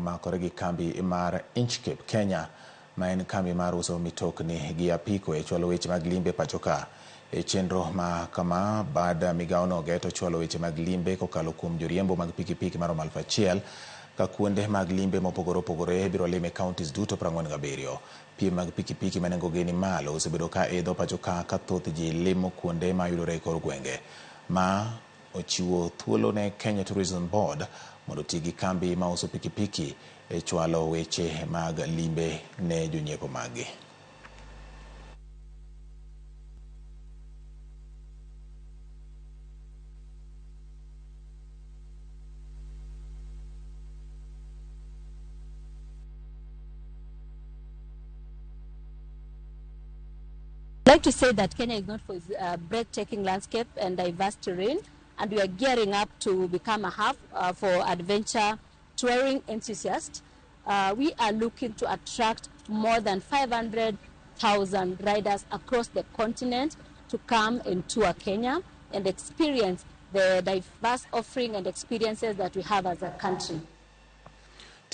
omakore gi kambi mar Inchcape Kenya ma en kambi mar uso mitokni gi apiko e chwalo weche mag limbe pachoka. E chenro ma kama bad migaono geto chwalo weche mag limbe kokalo kuom joriembo mag pikipiki maromo 1,000 ka kuonde mag limbe mopogore opogore biro lime counties duto 47. Piem mag pikipiki manengogi ni malo osebedo ka idho pachoka ka thoth ji limo kuonde ma yudore e kor gwenge. Ma ochiwo thuolo ne Kenya Tourism Board mondo oti gi kambi ma uso pikipiki e chwalo weche mag limbe ne jonyiepo magi. I'd like to say that Kenya is known for its breathtaking landscape and diverse terrain, and we are gearing up to become a hub for adventure touring enthusiasts. We are looking to attract more than 500,000 riders across the continent to come and tour Kenya and experience the diverse offering and experiences that we have as a country.